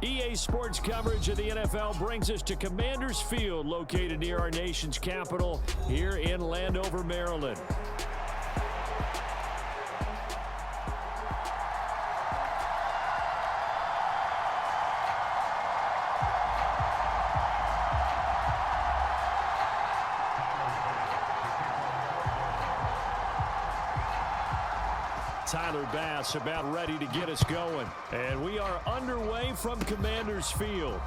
EA Sports coverage of the NFL brings us to Commanders Field, located near our nation's capital here in Landover, Maryland. Tyler Bass about ready to get us going. And we are underway from Commanders Field.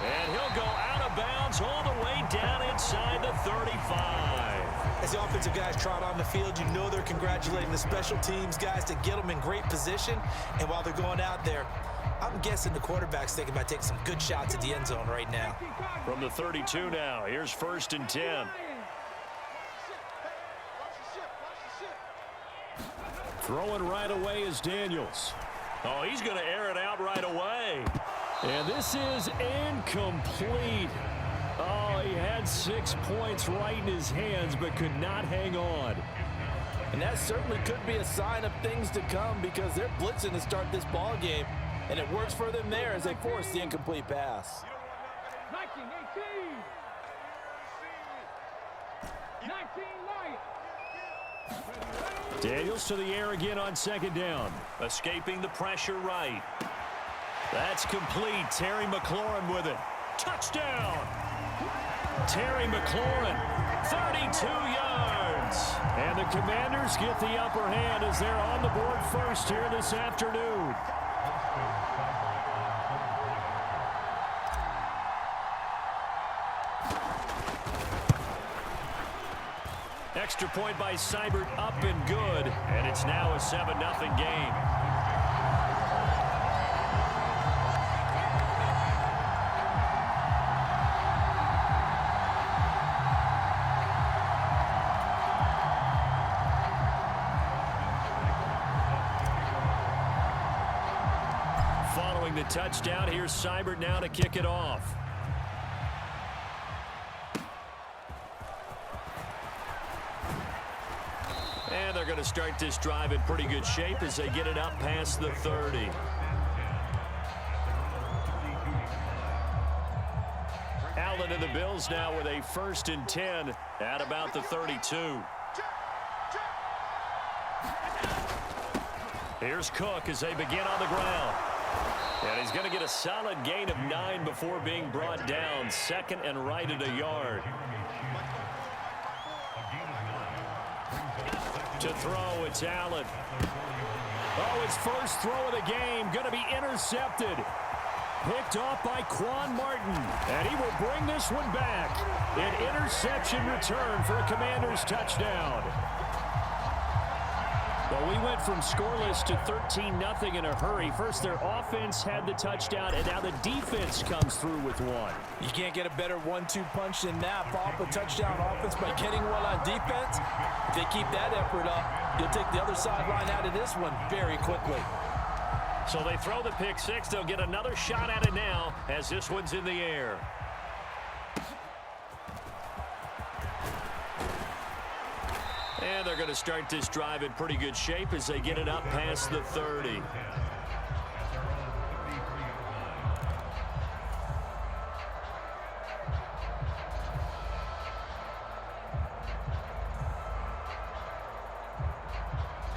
And he'll go out of bounds all the way down inside the 35. As the offensive guys trot on the field, you know they're congratulating the special teams guys to get them in great position. And while they're going out there, I'm guessing the quarterback's thinking about taking some good shots at the end zone right now. From the 32 now, here's 1st and 10. Throwing right away is Daniels. Oh, he's going to air it out right away. And this is incomplete. Oh, he had 6 points right in his hands, but could not hang on. And that certainly could be a sign of things to come because they're blitzing to start this ball game, and it works for them there as they force the incomplete pass. 19 light. Daniels to the air again on 2nd down. Escaping the pressure right. That's complete. Terry McLaurin with it. Touchdown! Terry McLaurin, 32 yards. And the Commanders get the upper hand as they're on the board first here this afternoon. Extra point by Seibert, up and good, and it's now a 7-0 game. Following the touchdown, here's Seibert now to kick it off. And they're going to start this drive in pretty good shape as they get it up past the 30. Allen and the Bills now with a 1st and 10 at about the 32. Here's Cook as they begin on the ground. And he's going to get a solid gain of 9 before being brought down. 2nd and right at a yard. To throw, it's Allen. Oh, his first throw of the game, going to be intercepted. Picked off by Quan Martin, and he will bring this one back. An interception return for a Commanders touchdown. Well, we went from scoreless to 13-0 in a hurry. First, their offense had the touchdown, and now the defense comes through with one. You can't get a better 1-2 punch than that. Off a touchdown offense by getting one on defense. If they keep that effort up, you'll take the other sideline out of this one very quickly. So they throw the pick six. They'll get another shot at it now as this one's in the air. And they're going to start this drive in pretty good shape as they get it up past the 30.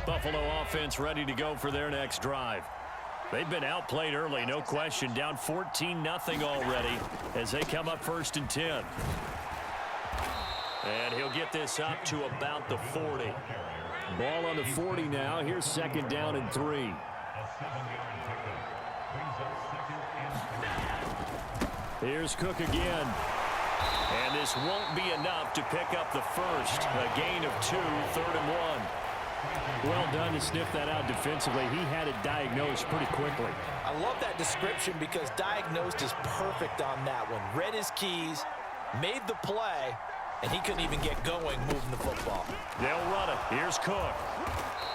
Buffalo offense ready to go for their next drive. They've been outplayed early, no question. Down 14-0 already as they come up 1st and 10. And he'll get this up to about the 40. Ball on the 40 now. Here's 2nd down and 3. Here's Cook again. And this won't be enough to pick up the first. A gain of 2, 3rd and 1. Well done to sniff that out defensively. He had it diagnosed pretty quickly. I love that description because diagnosed is perfect on that one. Read his keys, made the play, and he couldn't even get going moving the football. They'll run it. Here's Cook.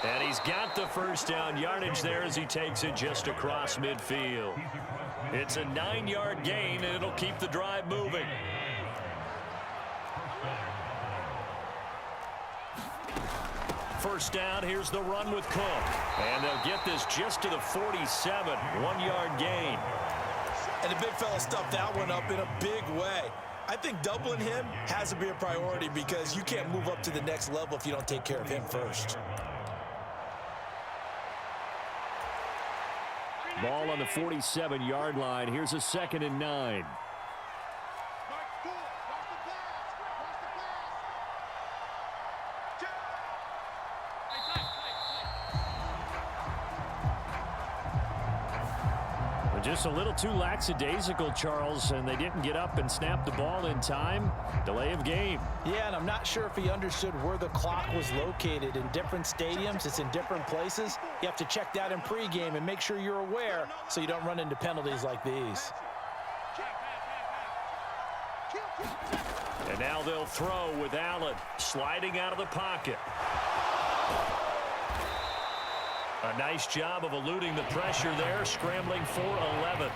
And he's got the first down yardage there as he takes it just across midfield. It's a 9-yard gain, and it'll keep the drive moving. First down, here's the run with Cook. And they'll get this just to the 47, 1-yard gain. And the big fella stuffed that one up in a big way. I think doubling him has to be a priority because you can't move up to the next level if you don't take care of him first. Ball on the 47-yard line. Here's a 2nd and 9. Just a little too lackadaisical, Charles, and they didn't get up and snap the ball in time. Delay of game. Yeah, and I'm not sure if he understood where the clock was located. In different stadiums, it's in different places. You have to check that in pregame and make sure you're aware so you don't run into penalties like these. And now they'll throw with Allen sliding out of the pocket. A nice job of eluding the pressure there, scrambling for 11.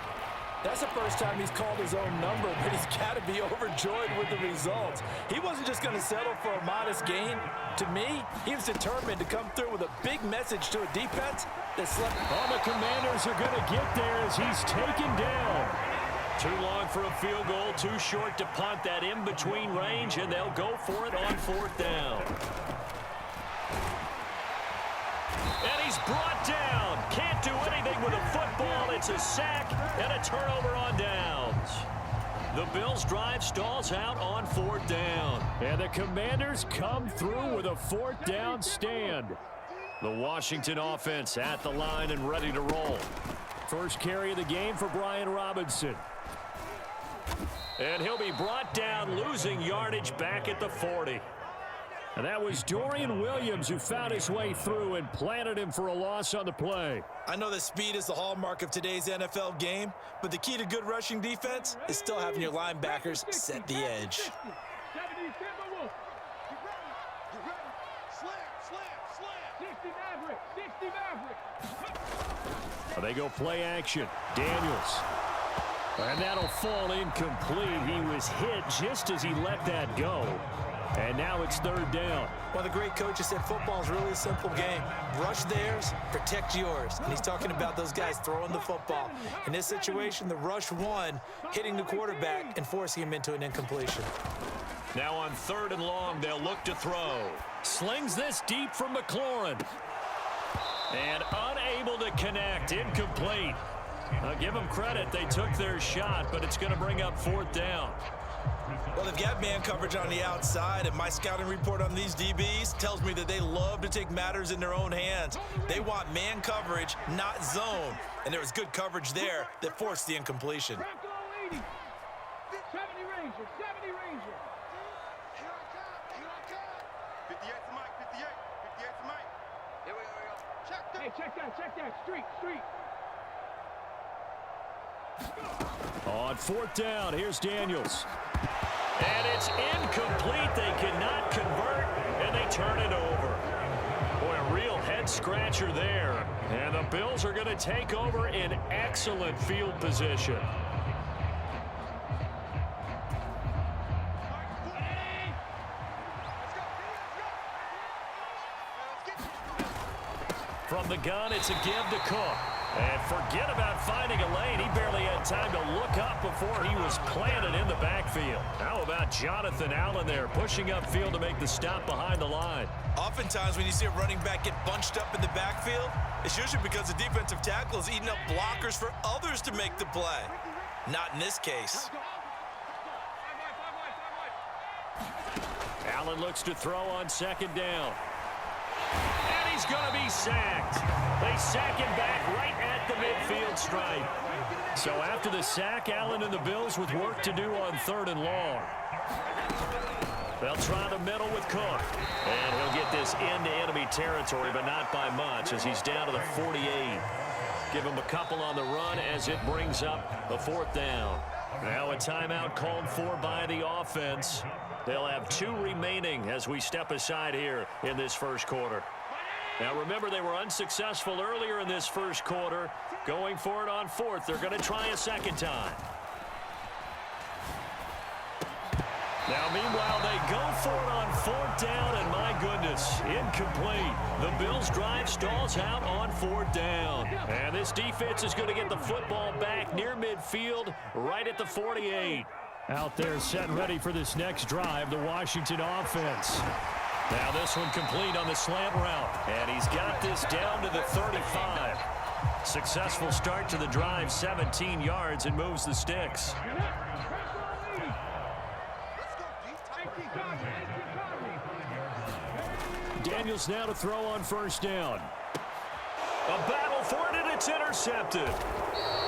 That's the first time he's called his own number, but he's got to be overjoyed with the results. He wasn't just going to settle for a modest gain. To me, he was determined to come through with a big message to a defense that slept. All the Commanders are going to get there as he's taken down. Too long for a field goal, too short to punt that in-between range, and they'll go for it on 4th down. And he's brought down. Can't do anything with a football. It's a sack and a turnover on downs. The Bills' drive stalls out on 4th down. And the Commanders come through with a 4th down stand. The Washington offense at the line and ready to roll. First carry of the game for Brian Robinson. And he'll be brought down, losing yardage back at the 40. And that was Dorian Williams who found his way through and planted him for a loss on the play. I know that speed is the hallmark of today's NFL game, but the key to good rushing defense is still having your linebackers set the edge. They go play action. Daniels. And that'll fall incomplete. He was hit just as he let that go. And now it's 3rd down. One of the great coaches said football is really a simple game. Rush theirs, protect yours. And he's talking about those guys throwing the football. In this situation, the rush won, hitting the quarterback and forcing him into an incompletion. Now on 3rd and long, they'll look to throw. Slings this deep from McLaurin. And unable to connect, incomplete. I'll give them credit, they took their shot, but it's going to bring up 4th down. Well, they've got man coverage on the outside, and my scouting report on these DBs tells me that they love to take matters in their own hands. They want man coverage, not zone. And there was good coverage there that forced the incompletion. 70 Ranger, 70 Ranger. 58 to Mike, 58 to Mike. Here we go. Hey, check that. Street. On 4th down, here's Daniels. And it's incomplete. They cannot convert, and they turn it over. Boy, a real head-scratcher there. And the Bills are going to take over in excellent field position. From the gun, it's a give to Cook. And forget about finding a lane. He barely had time to look up before he was planted in the backfield. How about Jonathan Allen there, pushing upfield to make the stop behind the line? Oftentimes when you see a running back get bunched up in the backfield, it's usually because the defensive tackle is eating up blockers for others to make the play. Not in this case. Allen looks to throw on 2nd down. And he's going to be sacked. They sack him back right at the midfield stripe. So after the sack, Allen and the Bills with work to do on 3rd and long. They'll try the middle with Cook. And he'll get this into enemy territory, but not by much as he's down to the 48. Give him a couple on the run as it brings up the 4th down. Now a timeout called for by the offense. They'll have 2 remaining as we step aside here in this first quarter. Now remember, they were unsuccessful earlier in this first quarter. Going for it on 4th. They're going to try a second time. Now, meanwhile, they go for it on 4th down, and my goodness, incomplete. The Bills' drive stalls out on 4th down. And this defense is going to get the football back near midfield, right at the 48. Out there set ready for this next drive, the Washington offense. Now this one complete on the slant route, and he's got this down to the 35. Successful start to the drive, 17 yards, and moves the sticks. Daniels now to throw on 1st down. A battle for it, and it's intercepted.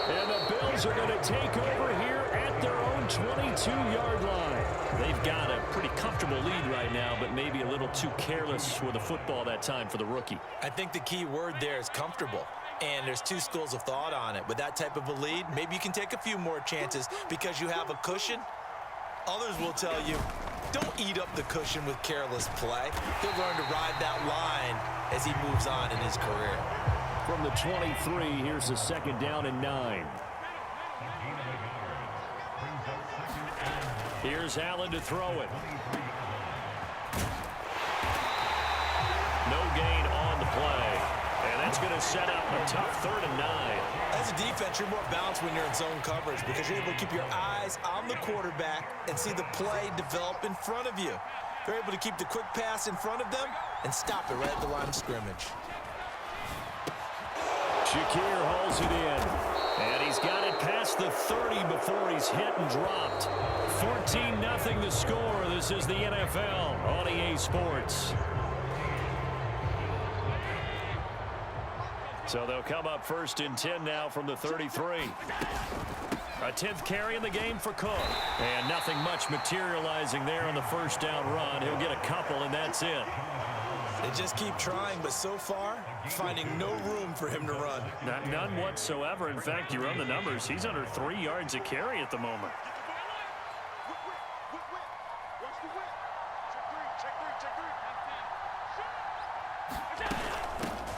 And the Bills are going to take over here at their own 22-yard line. They've got a pretty comfortable lead right now, but maybe a little too careless with the football that time for the rookie. I think the key word there is comfortable. And there's two schools of thought on it. With that type of a lead, maybe you can take a few more chances because you have a cushion. Others will tell you, don't eat up the cushion with careless play. He'll learn to ride that line as he moves on in his career. From the 23, here's the 2nd down and 9. Here's Allen to throw it. No gain on the play. And that's going to set up a tough 3rd and 9. As a defense, you're more balanced when you're in zone coverage because you're able to keep your eyes on the quarterback and see the play develop in front of you. They're able to keep the quick pass in front of them and stop it right at the line of scrimmage. Shakir hauls it in, and he's got it past the 30 before he's hit and dropped. 14-0 the score. This is the NFL on EA Sports. So they'll come up 1st and 10 now from the 33. A 10th carry in the game for Cook. And nothing much materializing there on the 1st down run. He'll get a couple, and that's it. They just keep trying, but so far, finding no room for him to run. None whatsoever. In fact, you run the numbers. He's under 3 yards a carry at the moment.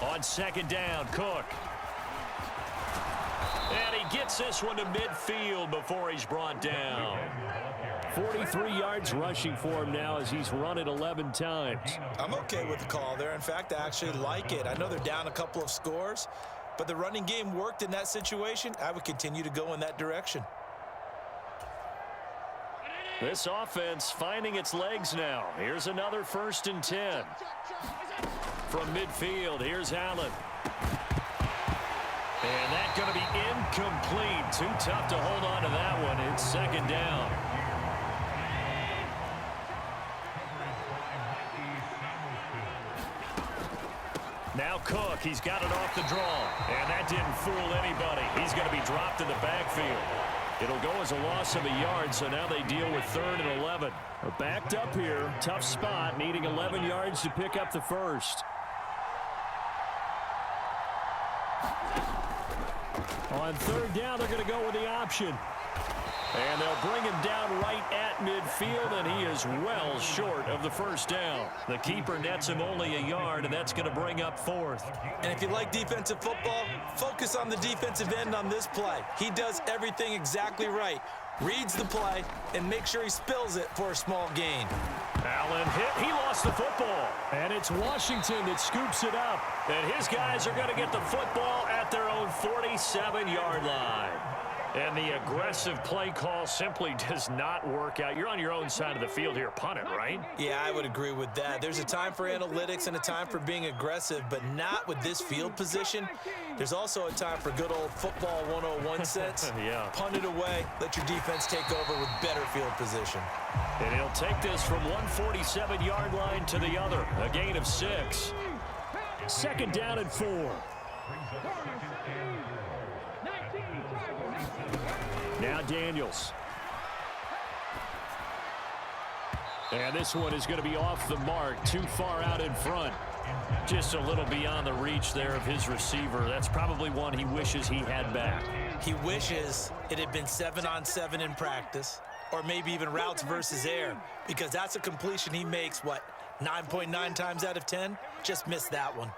On 2nd down, Cook. And he gets this one to midfield before he's brought down. 43 yards rushing for him now as he's run it 11 times. I'm okay with the call there. In fact, I actually like it. I know they're down a couple of scores, but the running game worked in that situation. I would continue to go in that direction. This offense finding its legs now. Here's another 1st and 10. From midfield, here's Allen. And that's going to be incomplete. Too tough to hold on to that one. It's 2nd down. Now Cook, he's got it off the draw. And that didn't fool anybody. He's going to be dropped in the backfield. It'll go as a loss of a yard, so now they deal with 3rd and 11. Backed up here, tough spot, needing 11 yards to pick up the 1st. On 3rd down, they're going to go with the option. And they'll bring him down right at midfield, and he is well short of the 1st down. The keeper nets him only a yard, and that's going to bring up 4th. And if you like defensive football, focus on the defensive end on this play. He does everything exactly right. Reads the play and make sure he spills it for a small gain. Allen hit. He lost the football. And it's Washington that scoops it up. And his guys are going to get the football at their own 47-yard line. And the aggressive play call simply does not work out. You're on your own side of the field here. Punt it, right? Yeah, I would agree with that. There's a time for analytics and a time for being aggressive, but not with this field position. There's also a time for good old football 101 sense. Yeah. Punt it away. Let your defense take over with better field position. And he'll take this from one 47-yard line to the other. A gain of 6. 2nd down and 4. Now Daniels. And this one is going to be off the mark, too far out in front. Just a little beyond the reach there of his receiver. That's probably one he wishes he had back. He wishes it had been 7-on-7 in practice, or maybe even routes versus air, because that's a completion he makes, 9.9 times out of 10? Just missed that one.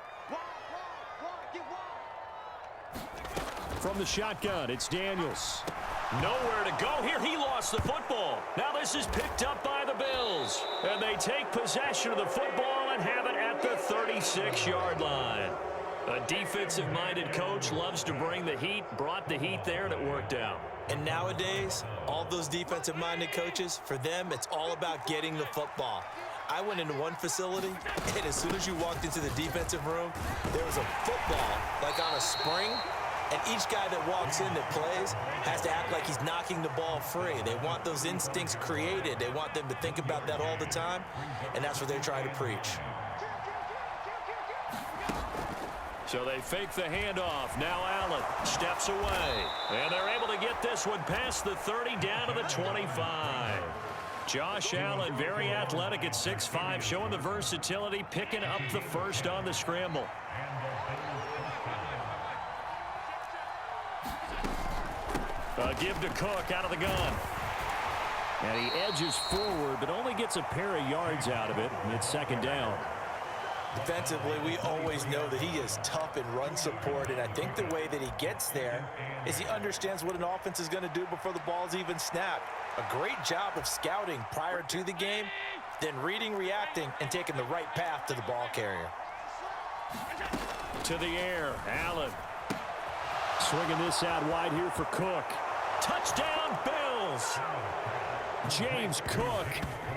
From the shotgun, it's Daniels. Nowhere to go here. He lost the football. Now this is picked up by the Bills. And they take possession of the football and have it at the 36-yard line. A defensive-minded coach loves to bring the heat, brought the heat there, and it worked out. And nowadays, all those defensive-minded coaches, for them, it's all about getting the football. I went into one facility, and as soon as you walked into the defensive room, there was a football, like on a spring, and each guy that walks in that plays has to act like he's knocking the ball free. They want those instincts created. They want them to think about that all the time, and that's what they're trying to preach. So they fake the handoff. Now Allen steps away. And they're able to get this one past the 30 down to the 25. Josh Allen, very athletic at 6'5", showing the versatility, picking up the first on the scramble. A give to Cook out of the gun. And he edges forward, but only gets a pair of yards out of it. And it's second down. Defensively, we always know that he is tough in run support, and I think the way that he gets there is he understands what an offense is going to do before the ball's even snapped. A great job of scouting prior to the game, then reading, reacting, and taking the right path to the ball carrier. To the air, Allen. Swinging this out wide here for Cook. Touchdown, Bills! James Cook,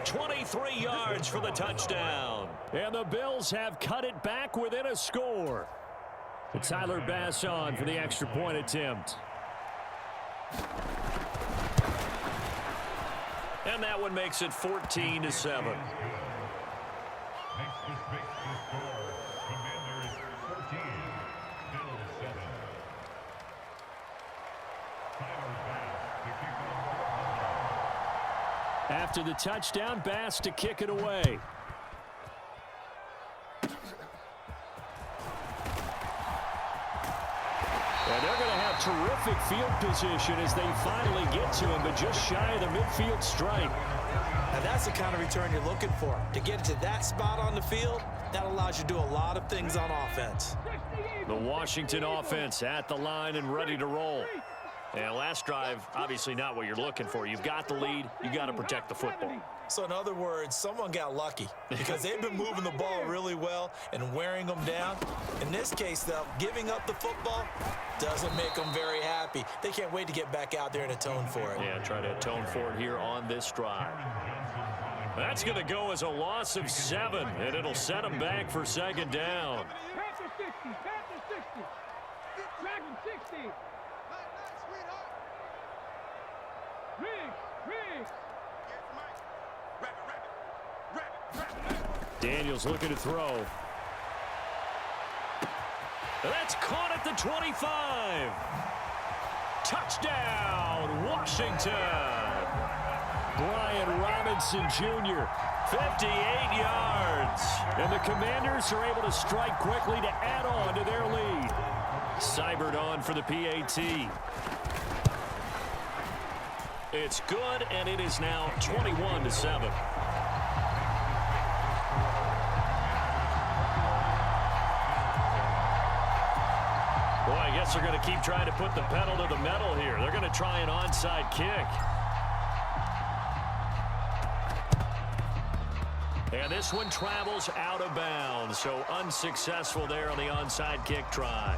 23 yards for the touchdown. And the Bills have cut it back within a score. Tyler Bass on for the extra point attempt. And that one makes it 14-7. After the touchdown, Bass to kick it away. And they're going to have terrific field position as they finally get to him, but just shy of the midfield stripe. And that's the kind of return you're looking for. To get into that spot on the field, that allows you to do a lot of things on offense. The Washington offense at the line and ready to roll. And last drive, obviously not what you're looking for. You've got the lead. You got to protect the football. So in other words, someone got lucky because they've been moving the ball really well and wearing them down. In this case, though, giving up the football doesn't make them very happy. They can't wait to get back out there and atone for it. Yeah, try to atone for it here on this drive. That's going to go as a loss of 7, and it'll set them back for second down. Panther 60, Panther 60, Dragon 60. Daniels looking to throw. That's caught at the 25. Touchdown, Washington. Brian Robinson Jr., 58 yards. And the Commanders are able to strike quickly to add on to their lead. Seibert on for the PAT. It's good, and it is now 21-7. Boy, I guess they're going to keep trying to put the pedal to the metal here. They're going to try an onside kick. And this one travels out of bounds, so unsuccessful there on the onside kick try.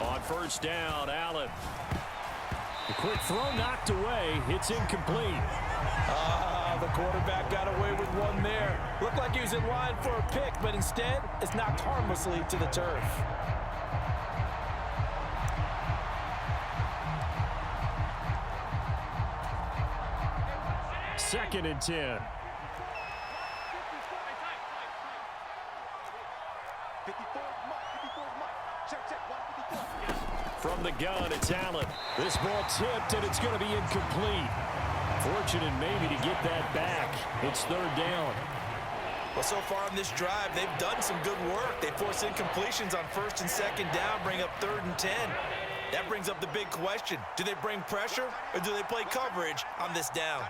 On first down, Allen. The quick throw knocked away. It's incomplete. The quarterback got away with one there. Looked like he was in line for a pick, but instead, it's knocked harmlessly to the turf. Second and 10. From the gun, it's Allen. This ball tipped, and it's going to be incomplete. Fortunate maybe to get that back. It's third down. Well, so far on this drive, they've done some good work. They force incompletions on first and second down, bring up 3rd and 10. That brings up the big question. Do they bring pressure or do they play coverage on this down?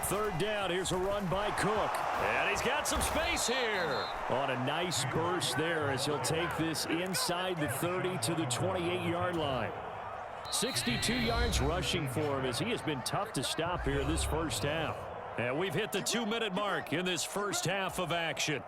Third down, here's a run by Cook. And he's got some space here. On a nice burst there as he'll take this inside the 30 to the 28-yard line. 62 yards rushing for him as he has been tough to stop here this first half. And we've hit the 2-minute mark in this first half of action.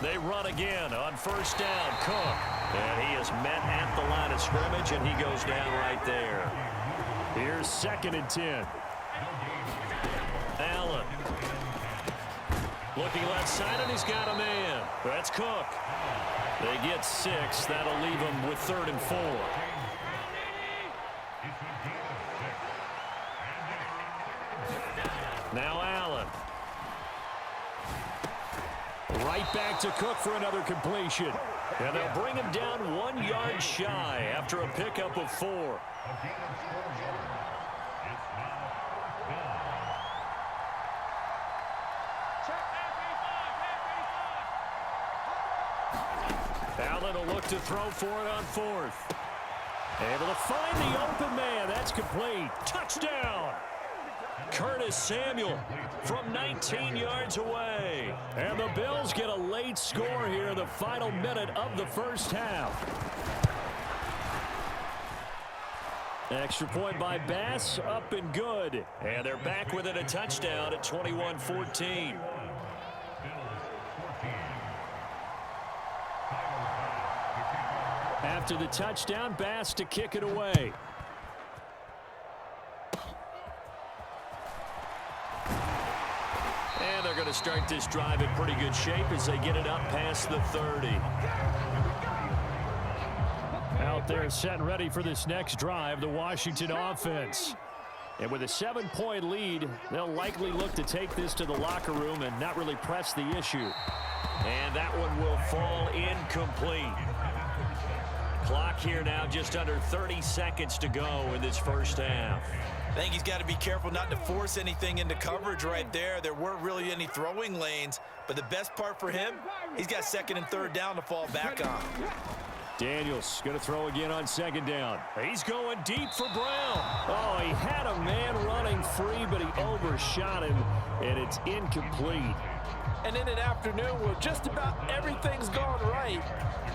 They run again on first down. Cook. And he is met at the line of scrimmage, and he goes down right there. Here's 2nd and 10. Allen. Looking left side, and he's got a man. That's Cook. They get 6. That'll leave them with 3rd and 4. Now Allen. Right back to Cook for another completion. And they'll bring him down 1 yard shy after a pickup of 4. Allen will look to throw for it on 4th. Able to find the open man. That's complete. Touchdown. Curtis Samuel from 19 yards away. And the Bills get a late score here in the final minute of the first half. Extra point by Bass, up and good. And they're back within a touchdown at 21-14. After the touchdown, Bass to kick it away. And they're going to start this drive in pretty good shape as they get it up past the 30. Out there set and ready for this next drive, the Washington offense. And with a 7-point lead, they'll likely look to take this to the locker room and not really press the issue. And that one will fall incomplete. Clock here now just under 30 seconds to go in this first half. I think he's got to be careful not to force anything into coverage right there. There weren't really any throwing lanes, but the best part for him, he's got 2nd and 3rd down to fall back on. Daniels going to throw again on 2nd down. He's going deep for Brown. Oh, he had a man running free, but he overshot him, and it's incomplete. And in an afternoon where just about everything's gone right,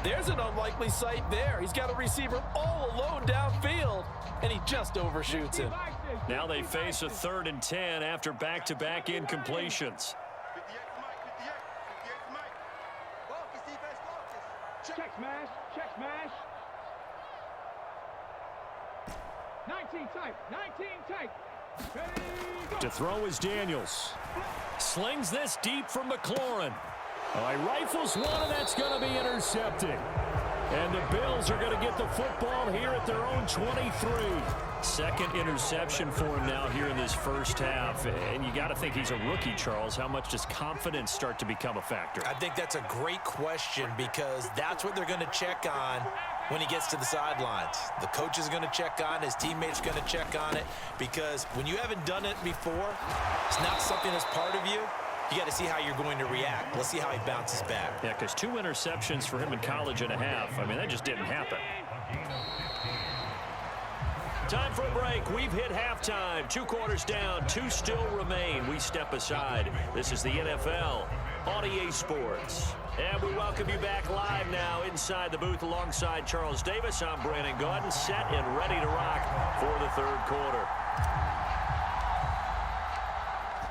there's an unlikely sight there. He's got a receiver all alone downfield, and he just overshoots him. Now they face a 3rd and 10 after back-to-back incompletions. 58 Check smash, check smash. 19 tight, 19 tight. To throw is Daniels. Slings this deep from McLaurin. He rifles one, and that's going to be intercepted. And the Bills are going to get the football here at their own 23. 2nd interception for him now here in this first half. And you got to think he's a rookie, Charles. How much does confidence start to become a factor? I think that's a great question because that's what they're going to check on when he gets to the sidelines. The coach is going to check on, his teammates are going to check on it, because when you haven't done it before, it's not something that's part of you. You got to see how you're going to react. Let's see how he bounces back. Yeah, because 2 interceptions for him in college and a half. I mean, that just didn't happen. Time for a break. We've hit halftime. 2 quarters down. 2 still remain. We step aside. This is the NFL on EA Sports. And we welcome you back live now inside the booth alongside Charles Davis. I'm Brandon Gaudin, set and ready to rock for the 3rd quarter.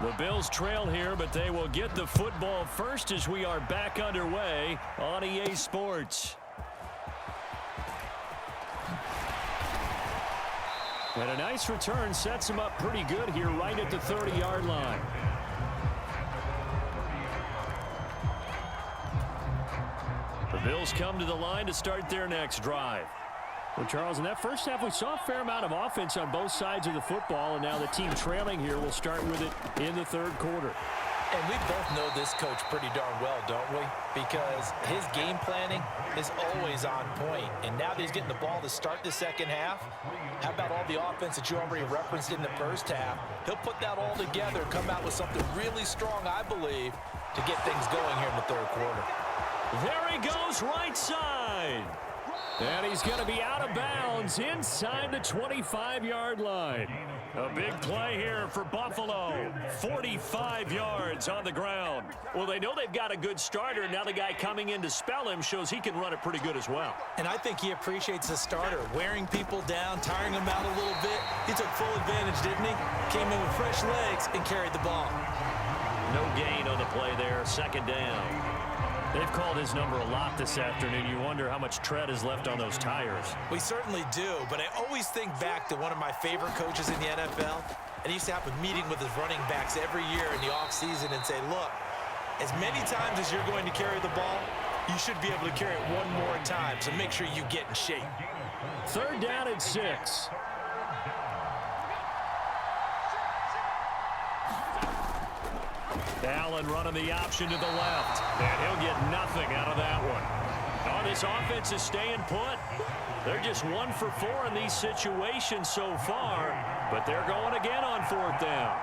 The Bills trail here, but they will get the football first as we are back underway on EA Sports. And a nice return sets him up pretty good here right at the 30-yard line. The Bills come to the line to start their next drive. Well, Charles, in that first half, we saw a fair amount of offense on both sides of the football, and now the team trailing here will start with it in the third quarter. And we both know this coach pretty darn well, don't we? Because his game planning is always on point. And now that he's getting the ball to start the second half, how about all the offense that you already referenced in the first half? He'll put that all together, come out with something really strong, I believe, to get things going here in the third quarter. There he goes, right side. And he's going to be out of bounds inside the 25-yard line. A big play here for Buffalo. 45 yards on the ground. Well, they know they've got a good starter. Now the guy coming in to spell him shows he can run it pretty good as well. And I think he appreciates the starter, wearing people down, tiring them out a little bit. He took full advantage, didn't he? Came in with fresh legs and carried the ball. No gain on the play there. Second down. They've called his number a lot this afternoon. You wonder how much tread is left on those tires. We certainly do, but I always think back to one of my favorite coaches in the NFL, and he used to have a meeting with his running backs every year in the offseason and say, look, as many times as you're going to carry the ball, you should be able to carry it one more time, so make sure you get in shape. Third down and 6. Allen running the option to the left, and he'll get nothing out of that one. Oh, this offense is staying put. They're just 1 for 4 in these situations so far, but they're going again on fourth down.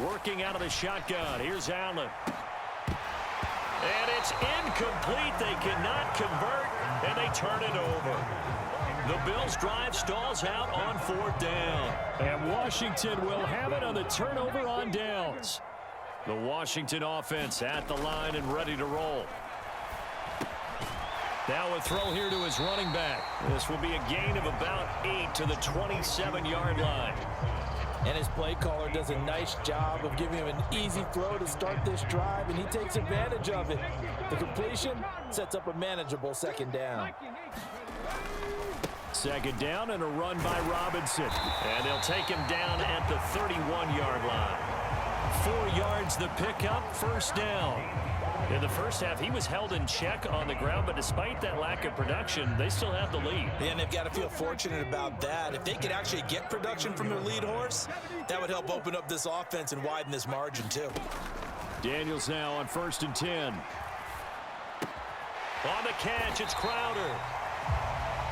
Working out of the shotgun. Here's Allen. And it's incomplete. They cannot convert, and they turn it over. The Bills' drive stalls out on fourth down. And Washington will have it on the turnover on downs. The Washington offense at the line and ready to roll. Now a throw here to his running back. This will be a gain of about 8 to the 27-yard line. And his play caller does a nice job of giving him an easy throw to start this drive, and he takes advantage of it. The completion sets up a manageable second down. Second down and a run by Robinson. And they'll take him down at the 31-yard line. 4 yards the pickup, first down. In the first half, he was held in check on the ground, but despite that lack of production, they still have the lead. Yeah, and they've got to feel fortunate about that. If they could actually get production from their lead horse, that would help open up this offense and widen this margin, too. Daniels now on 1st and 10. On the catch, it's Crowder.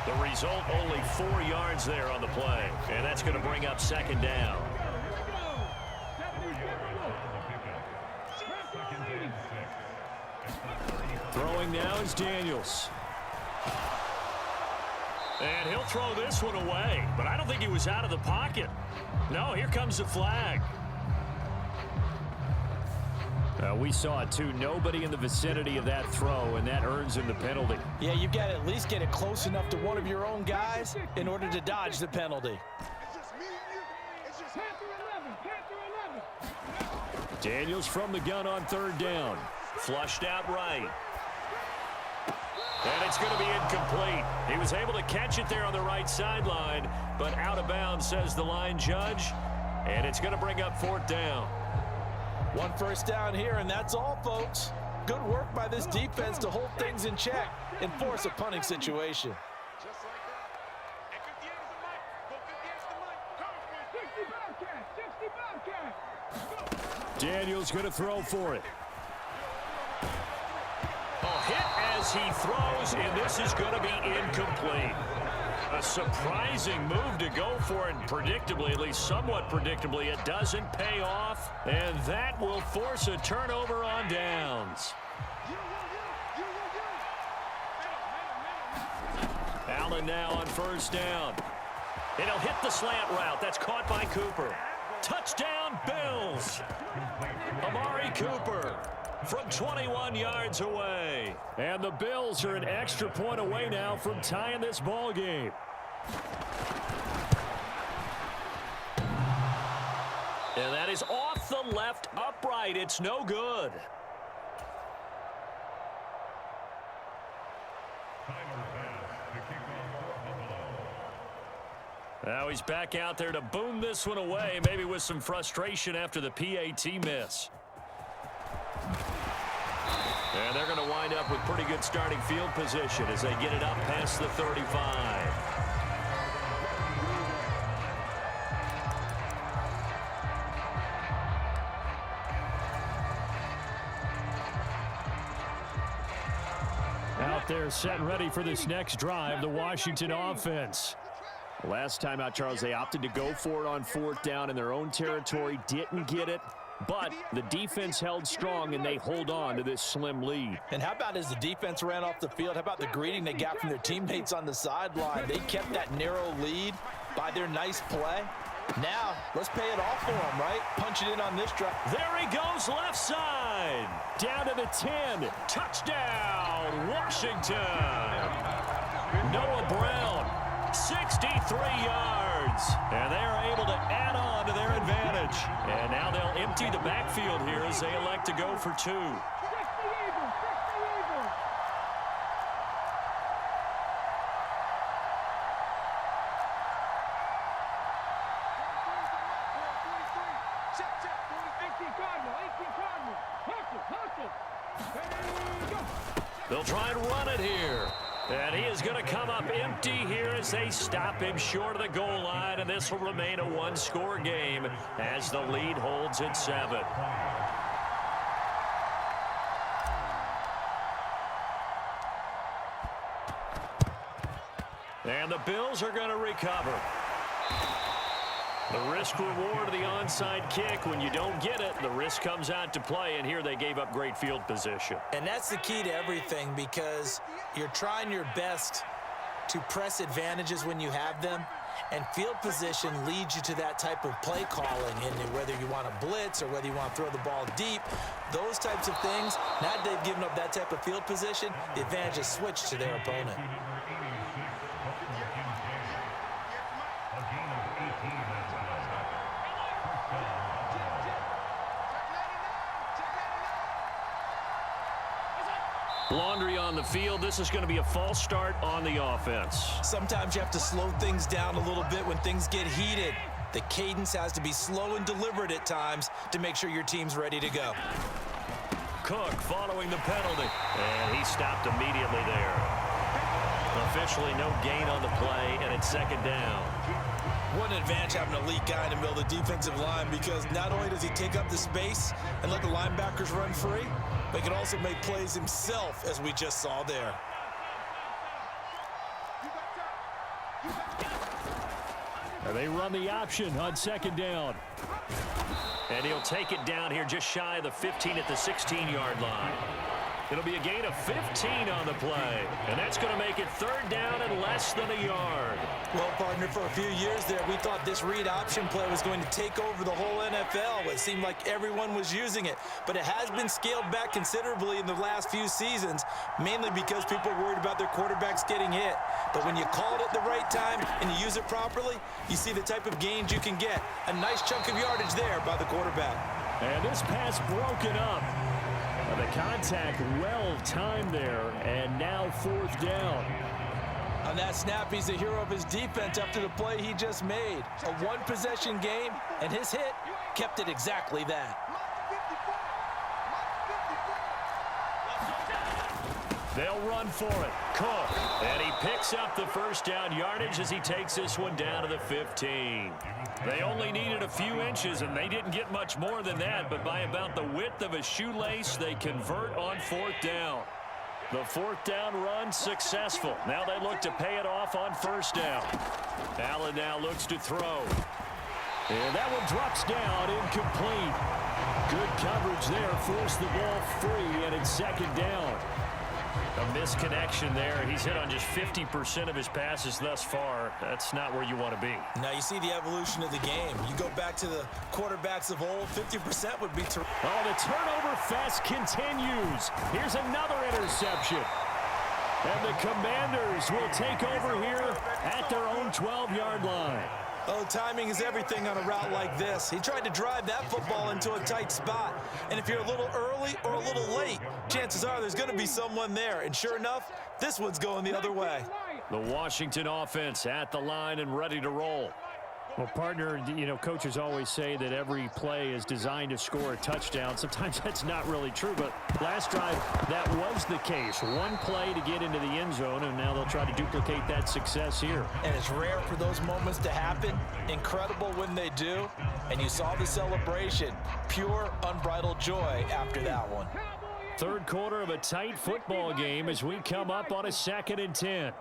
The result, only 4 yards there on the play, and that's going to bring up second down. Throwing now is Daniels. And he'll throw this one away, but I don't think he was out of the pocket. No, here comes the flag. We saw it too. Nobody in the vicinity of that throw, and that earns him the penalty. Yeah, you've got to at least get it close enough to one of your own guys in order to dodge the penalty. It's just me and you. It's just Panther 11. Daniels from the gun on third down. Flushed out right. And it's going to be incomplete. He was able to catch it there on the right sideline, but out of bounds, says the line judge. And it's going to bring up fourth down. 1 first down here, and that's all, folks. Good work by this defense to hold things in check and force a punting situation. Just like that. And 58 is the mic. Go 58 is the mic. 60 Bobcat. Daniels going to throw for it. A hit as he throws, and this is going to be incomplete. A surprising move to go for it, and predictably, at least somewhat predictably, it doesn't pay off, and that will force a turnover on downs. Allen now on first down. And he'll hit the slant route. That's caught by Cooper. Touchdown, Bills! Amari Cooper from 21 yards away. And the Bills are an extra point away now from tying this ball game. And that is off the left upright. It's no good. Now he's back out there to boom this one away, maybe with some frustration after the PAT miss. And they're going to wind up with pretty good starting field position as they get it up past the 35. Out there set and ready for this next drive, the Washington offense. Last time out, Charles, they opted to go for it on 4th down in their own territory, didn't get it, but the defense held strong and they hold on to this slim lead. And how about as the defense ran off the field, how about the greeting they got from their teammates on the sideline? They kept that narrow lead by their nice play. Now, let's pay it off for them, right? Punch it in on this drive. There he goes, left side. Down to the 10. Touchdown, Washington. Noah Brown, 63 yards. And they are able to add on to their advantage. And now they'll empty the backfield here as they elect to go for 2. They'll try and run it here. And he is going to come up empty here as they stop him short of the goal line. And this will remain a one-score game as the lead holds at 7. And the Bills are going to recover. The risk-reward of the onside kick. When you don't get it, the risk comes out to play, and here they gave up great field position. And that's the key to everything, because you're trying your best to press advantages when you have them, and field position leads you to that type of play calling, and whether you want to blitz or whether you want to throw the ball deep, those types of things. Now that they've given up that type of field position, the advantage is switched to their opponent. Laundry on the field. This is going to be a false start on the offense. Sometimes you have to slow things down a little bit when things get heated. The cadence has to be slow and deliberate at times to make sure your team's ready to go. Cook following the penalty. And he stopped immediately there. Officially no gain on the play, and it's 2nd down. What an advantage having an elite guy in the middle of the defensive line, because not only does he take up the space and let the linebackers run free, but he can also make plays himself, as we just saw there. And they run the option on 2nd down. And he'll take it down here just shy of the 15 at the 16-yard line. It'll be a gain of 15 on the play. And that's going to make it 3rd down and less than a yard. Well, partner, for a few years there, we thought this read option play was going to take over the whole NFL. It seemed like everyone was using it. But it has been scaled back considerably in the last few seasons, mainly because people are worried about their quarterbacks getting hit. But when you call it at the right time and you use it properly, you see the type of gains you can get. A nice chunk of yardage there by the quarterback. And this pass broken up. The contact well timed there, and now 4th down. On that snap, he's the hero of his defense after the play he just made. A one-possession game, and his hit kept it exactly that. They'll run for it. Cook. And he picks up the 1st down yardage as he takes this one down to the 15. They only needed a few inches, and they didn't get much more than that, but by about the width of a shoelace, they convert on 4th down. The 4th down run successful. Now they look to pay it off on 1st down. Allen now looks to throw. And that one drops down, incomplete. Good coverage there, forced the ball free, and it's 2nd down. A misconnection there. He's hit on just 50% of his passes thus far. That's not where you want to be. Now you see the evolution of the game. You go back to the quarterbacks of old, 50% would be terrific. Oh, the turnover fest continues. Here's another interception. And the Commanders will take over here at their own 12-yard line. Oh, timing is everything on a route like this. He tried to drive that football into a tight spot. And if you're a little early or a little late, chances are there's going to be someone there. And sure enough, this one's going the other way. The Washington offense at the line and ready to roll. Well, partner, you know, coaches always say that every play is designed to score a touchdown. Sometimes that's not really true, but last drive, that was the case. One play to get into the end zone, and now they'll try to duplicate that success here. And it's rare for those moments to happen. Incredible when they do. And you saw the celebration. Pure, unbridled joy after that one. Third quarter of a tight football game as we come up on a 2nd and 10.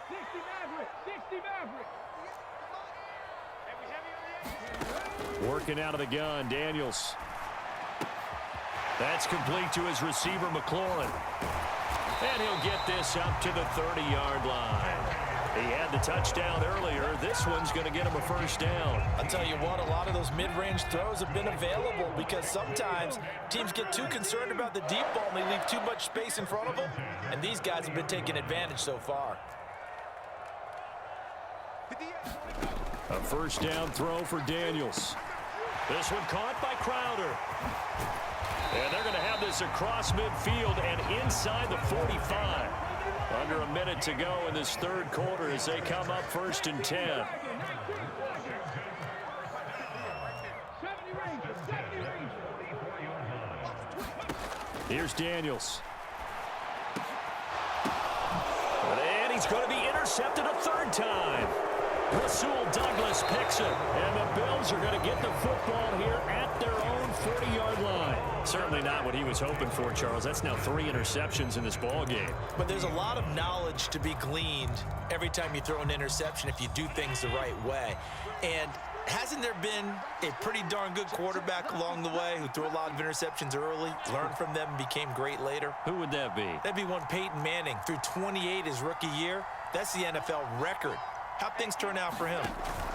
60 Maverick, 60 Maverick. Working out of the gun, Daniels. That's complete to his receiver, McLaurin. And he'll get this up to the 30-yard line. He had the touchdown earlier. This one's going to get him a first down. I'll tell you what, a lot of those mid-range throws have been available because sometimes teams get too concerned about the deep ball and they leave too much space in front of them. And these guys have been taking advantage so far. A first down throw for Daniels. This one caught by Crowder. And they're going to have this across midfield and inside the 45. Under a minute to go in this third quarter as they come up 1st and 10. Here's Daniels. And he's going to be intercepted a third time. Rasul Douglas picks it, and the Bills are going to get the football here at their own 40-yard line. Certainly not what he was hoping for, Charles. That's now 3 interceptions in this ball game. But there's a lot of knowledge to be gleaned every time you throw an interception if you do things the right way. And hasn't there been a pretty darn good quarterback along the way who threw a lot of interceptions early, learned from them, and became great later? Who would that be? That'd be one Peyton Manning. Threw 28 his rookie year. That's the NFL record. How'd things turn out for him?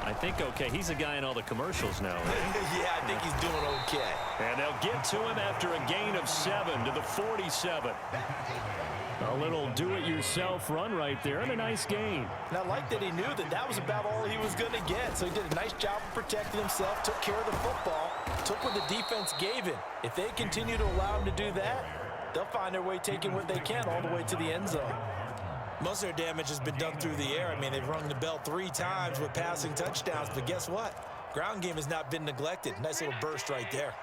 I think okay. He's a guy in all the commercials now, right? Yeah, I think he's doing okay. And they'll get to him after a gain of 7 to the 47. A little do-it-yourself run right there and a nice gain. And I like that he knew that that was about all he was going to get. So he did a nice job of protecting himself, took care of the football, took what the defense gave him. If they continue to allow him to do that, they'll find their way taking what they can all the way to the end zone. Most of their damage has been done through the air. I mean, they've rung the bell 3 times with passing touchdowns, but guess what? Ground game has not been neglected. Nice little burst right there.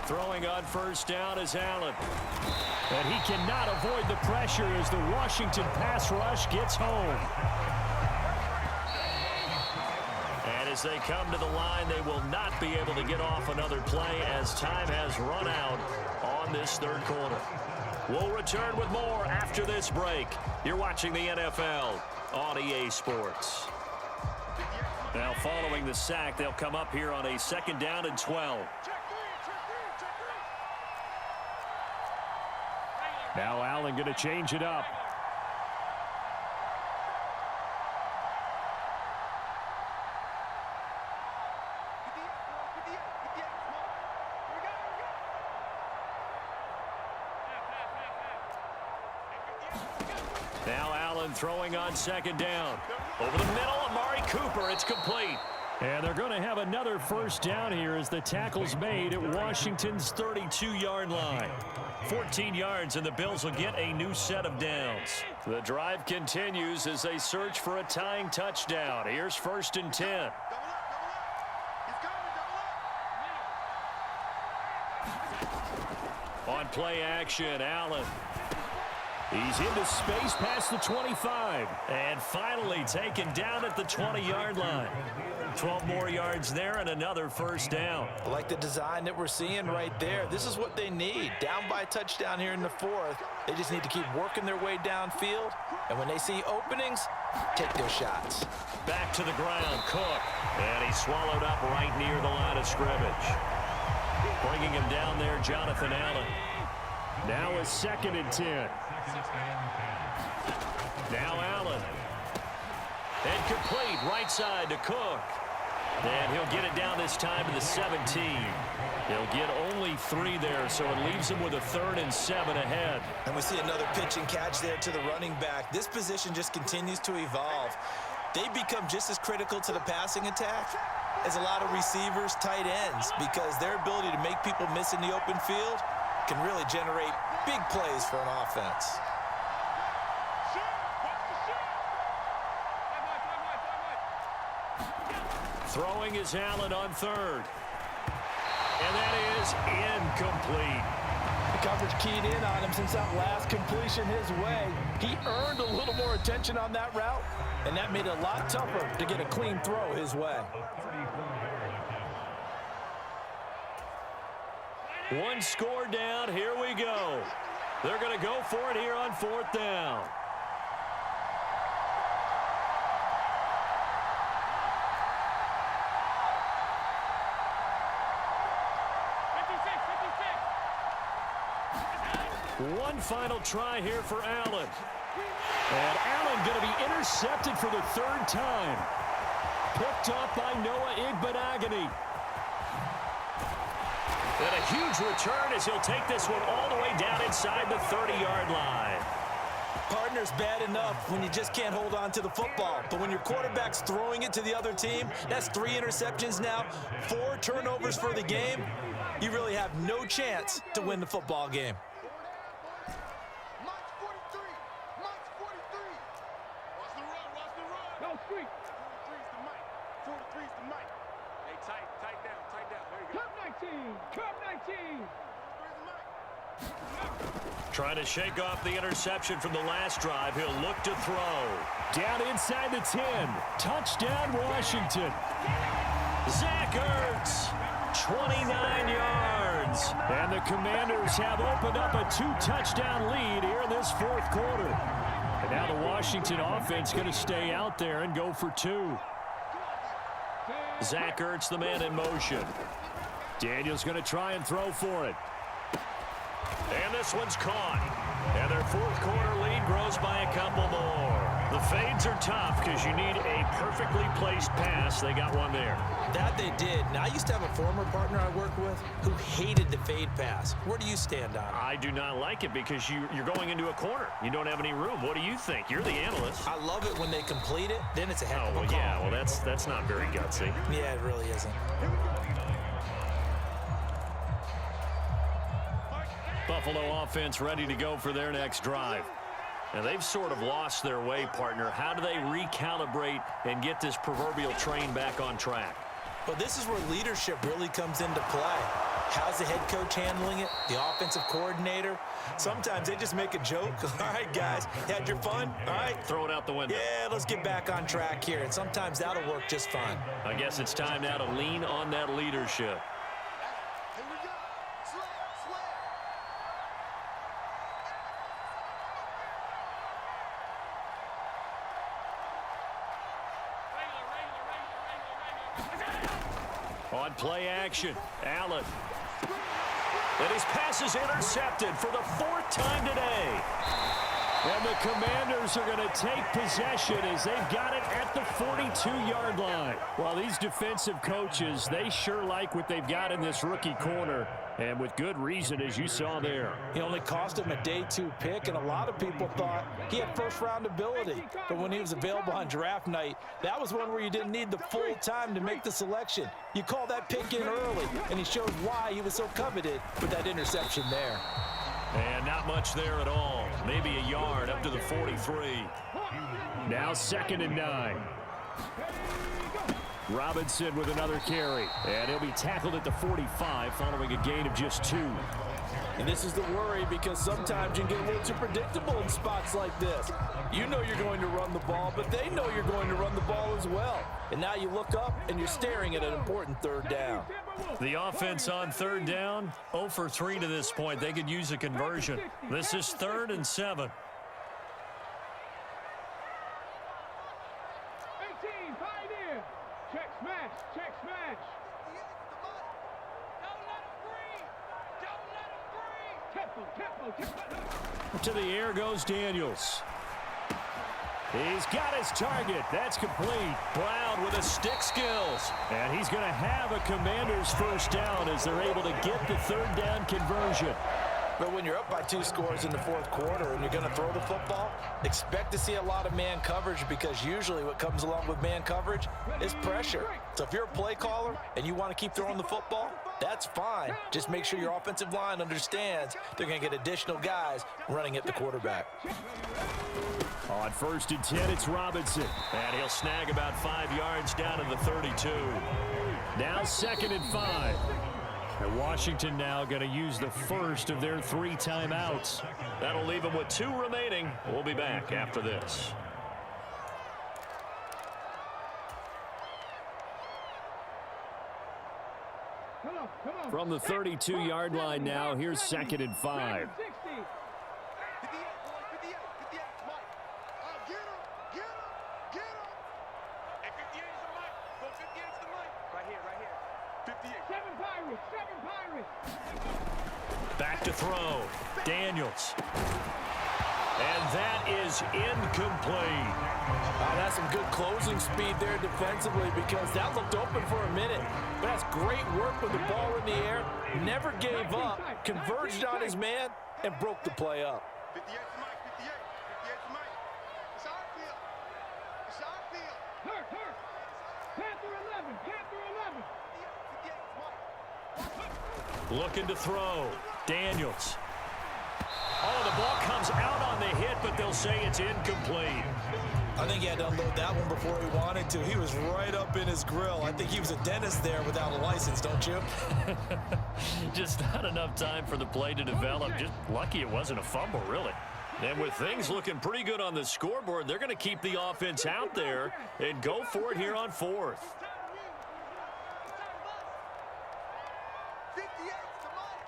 Throwing on first down is Allen. And he cannot avoid the pressure as the Washington pass rush gets home. And as they come to the line, they will not be able to get off another play as time has run out on this third quarter. We'll return with more after this break. You're watching the NFL on EA Sports. Now following the sack, they'll come up here on a 2nd down and 12. Now Allen going to change it up. Now Allen throwing on 2nd down. Over the middle, Amari Cooper. It's complete. And they're going to have another first down here as the tackle's made at Washington's 32-yard line. 14 yards, and the Bills will get a new set of downs. The drive continues as they search for a tying touchdown. Here's 1st and 10. On play action, Allen. He's into space past the 25. And finally taken down at the 20-yard line. 12 more yards there and another first down. I like the design that we're seeing right there. This is what they need. Down by a touchdown here in the 4th. They just need to keep working their way downfield. And when they see openings, take their shots. Back to the ground, Cook. And he's swallowed up right near the line of scrimmage. Bringing him down there, Jonathan Allen. Now a 2nd and 10. Now Allen. And complete right side to Cook. And he'll get it down this time to the 17. He'll get only 3 there, so it leaves him with a 3rd and 7 ahead. And we see another pitch and catch there to the running back. This position just continues to evolve. They become just as critical to the passing attack as a lot of receivers, tight ends, because their ability to make people miss in the open field can really generate Big plays for an offense. Throwing is Allen on third. And that is incomplete. The coverage keyed in on him since that last completion his way. He earned a little more attention on that route, and that made it a lot tougher to get a clean throw his way. One score down. Here we go. They're going to go for it here on fourth down. One final try here for Allen. And Allen going to be intercepted for the third time. Picked up by Noah Igbenogany. And a huge return as he'll take this one all the way down inside the 30-yard line. Partner's bad enough when you just can't hold on to the football. But when your quarterback's throwing it to the other team, that's 3 interceptions now, 4 turnovers for the game. You really have no chance to win the football game. Trying to shake off the interception from the last drive. He'll look to throw. Down inside the 10. Touchdown, Washington. Zach Ertz, 29 yards. And the Commanders have opened up a 2-touchdown lead here in this fourth quarter. And now the Washington offense going to stay out there and go for 2. Zach Ertz, the man in motion. Daniel's going to try and throw for it. And this one's caught. And their fourth quarter lead grows by a couple more. The fades are tough because you need a perfectly placed pass. They got one there. That they did. Now, I used to have a former partner I worked with who hated the fade pass. Where do you stand on it? I do not like it because you're going into a corner. You don't have any room. What do you think? You're the analyst. I love it when they complete it. Then it's a heck of a well, call. yeah. Well, that's not very gutsy. Yeah, it really isn't. Buffalo offense ready to go for their next drive. And they've sort of lost their way, partner. How do they recalibrate and get this proverbial train back on track? Well, this is where leadership really comes into play. How's the head coach handling it? The offensive coordinator? Sometimes they just make a joke. All right, guys, had your fun? All right. Throw it out the window. Yeah, let's get back on track here. And sometimes that'll work just fine. I guess it's time now to lean on that leadership. On play action, Allen. And his pass is intercepted for the 4th time today. And the Commanders are going to take possession as they've got it at the 42-yard line. Well, these defensive coaches, they sure like what they've got in this rookie corner. And with good reason, as you saw there. He only cost him a day 2 pick, and a lot of people thought he had first-round ability. But when he was available on draft night, that was one where you didn't need the full time to make the selection. You call that pick in early, and he showed why he was so coveted with that interception there. And not much there at all. Maybe a yard up to the 43. Now 2nd and 9. Robinson with another carry. And he'll be tackled at the 45 following a gain of just 2. And this is the worry because sometimes you can get a little too predictable in spots like this. You know you're going to run the ball, but they know you're going to run the ball as well. And now you look up and you're staring at an important 3rd down. The offense on 3rd down, 0 for 3 to this point. They could use a conversion. This is 3rd and 7. 18, Pioneer. Check smash, check smash. To the air goes Daniels. He's got his target. That's complete. Brown with his stick skills. And he's going to have a Commander's first down as they're able to get the 3rd down conversion. But when you're up by 2 scores in the 4th quarter and you're going to throw the football, expect to see a lot of man coverage because usually what comes along with man coverage is pressure. So if you're a play caller and you want to keep throwing the football, that's fine. Just make sure your offensive line understands they're going to get additional guys running at the quarterback. On 1st and 10, it's Robinson. And he'll snag about 5 yards down to the 32. Now 2nd and 5. And Washington now going to use the first of their 3 timeouts. That'll leave them with 2 remaining. We'll be back after this. From the 32-yard line now, here's 2nd and 5. Back to throw. Daniels. And that is incomplete. That's some good closing speed there defensively because that looked open for a minute. But that's great work with the ball in the air. Never gave up, converged on his man, and broke the play up. 58 to Mike, 58. 58 to Mike. It's our field. It's our field. Hurt. Panther 11. Panther 11. 58 to Mike. Looking to throw. Daniels. Oh, the ball comes out on the hit, but they'll say it's incomplete. I think he had to unload that one before he wanted to. He was right up in his grill. I think he was a dentist there without a license, don't you? Just not enough time for the play to develop. Just lucky it wasn't a fumble, really. And with things looking pretty good on the scoreboard, they're going to keep the offense out there and go for it here on 4th. 58 to Mike.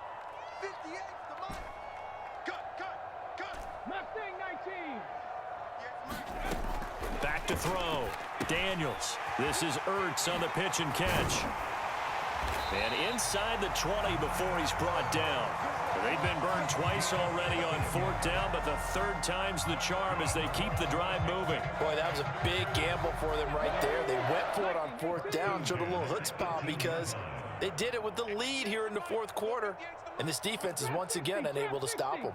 58 to Mike. Cut. Mustang 19. Back to throw. Daniels. This is Ertz on the pitch and catch. And inside the 20 before he's brought down. They've been burned twice already on 4th down, but the 3rd time's the charm as they keep the drive moving. Boy, that was a big gamble for them right there. They went for it on 4th down, showed a little chutzpah because they did it with the lead here in the 4th quarter. And this defense is once again unable to stop them.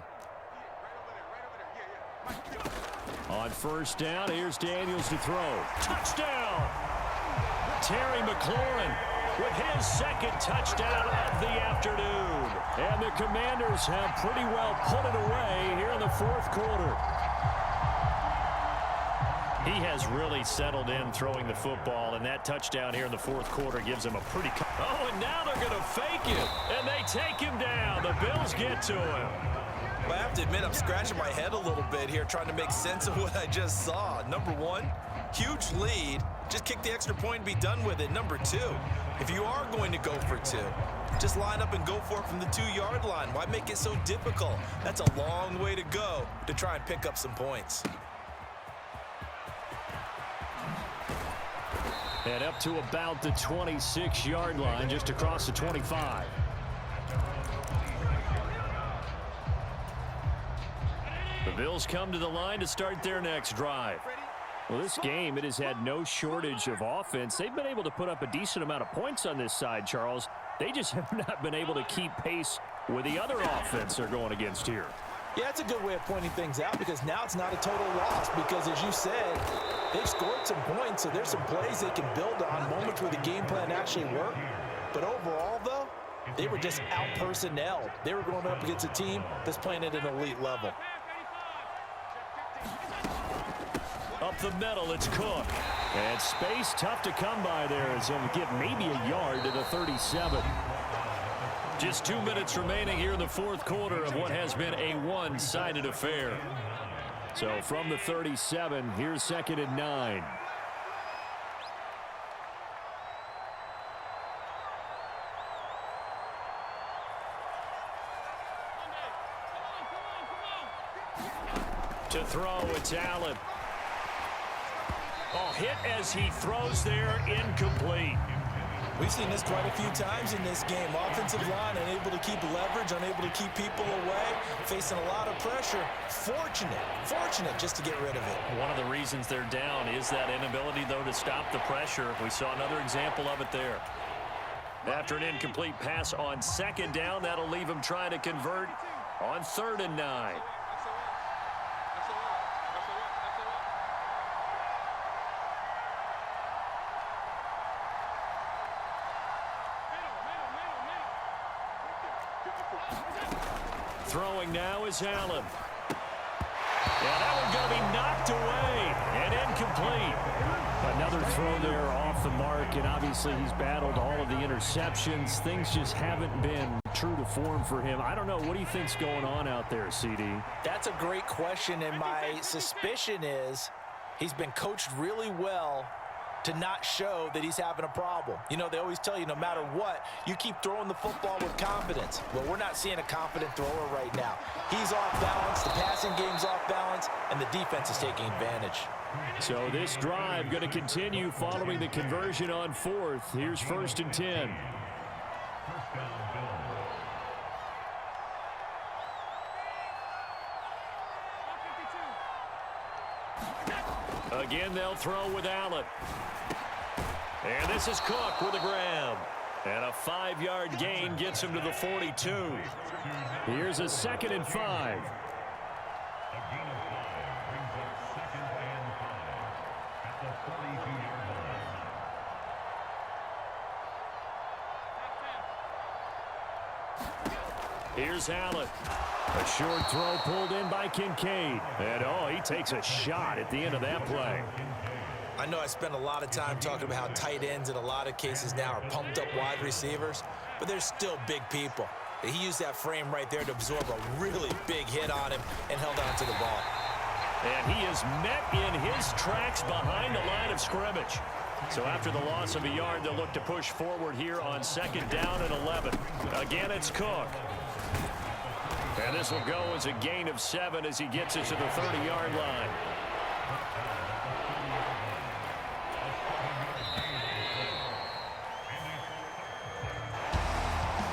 On 1st down, here's Daniels to throw. Touchdown! Terry McLaurin with his 2nd touchdown of the afternoon. And the Commanders have pretty well put it away here in the 4th quarter. He has really settled in throwing the football, and that touchdown here in the 4th quarter gives him a pretty... Oh, and now they're going to fake it, and they take him down. The Bills get to him. Well, I have to admit, I'm scratching my head a little bit here trying to make sense of what I just saw. Number 1, huge lead. Just kick the extra point and be done with it. Number 2, if you are going to go for 2, just line up and go for it from the 2-yard line. Why make it so difficult? That's a long way to go to try and pick up some points. And up to about the 26-yard line, just across the 25. The Bills come to the line to start their next drive. Well, this game, it has had no shortage of offense. They've been able to put up a decent amount of points on this side, Charles. They just have not been able to keep pace with the other offense they're going against here. Yeah, it's a good way of pointing things out because now it's not a total loss because, as you said, they've scored some points, so there's some plays they can build on, moments where the game plan actually worked. But overall, though, they were just out-personnelled. They were going up against a team that's playing at an elite level. Up the middle, it's Cook. And space tough to come by there as he'll get maybe a yard to the 37. Just 2 minutes remaining here in the 4th quarter of what has been a one-sided affair. So from the 37, here's 2nd and 9. To throw, it's Allen. Oh, hit as he throws there, incomplete. We've seen this quite a few times in this game. Offensive line unable to keep leverage, unable to keep people away, facing a lot of pressure. Fortunate just to get rid of it. One of the reasons they're down is that inability, though, to stop the pressure. We saw another example of it there. After an incomplete pass on 2nd down, that'll leave him trying to convert on 3rd and 9. Throwing now is Allen. Yeah, that one's going to be knocked away and incomplete. Another throw there off the mark, and obviously he's battled all of the interceptions. Things just haven't been true to form for him. I don't know. What do you think's going on out there, CD? That's a great question, and my suspicion is he's been coached really well to not show that he's having a problem. You know, they always tell you no matter what, you keep throwing the football with confidence. Well, we're not seeing a confident thrower right now. He's off balance, the passing game's off balance, and the defense is taking advantage. So this drive going to continue following the conversion on fourth. Here's 1st and 10. Again, they'll throw with Allen. And this is Cook with a grab. And a 5-yard gain gets him to the 42. Here's a 2nd and 5. Here's Allen. A short throw pulled in by Kincaid. And, oh, he takes a shot at the end of that play. I know I spend a lot of time talking about how tight ends in a lot of cases now are pumped up wide receivers, but they're still big people. He used that frame right there to absorb a really big hit on him and held on to the ball. And he is met in his tracks behind the line of scrimmage. So after the loss of a yard, they'll look to push forward here on 2nd down and 11. Again, it's Cook. And this will go as a gain of 7 as he gets it to the 30-yard line.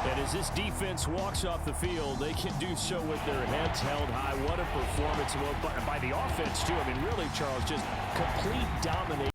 And as this defense walks off the field, they can do so with their heads held high. What a performance by the offense, too. I mean, really, Charles, just complete domination.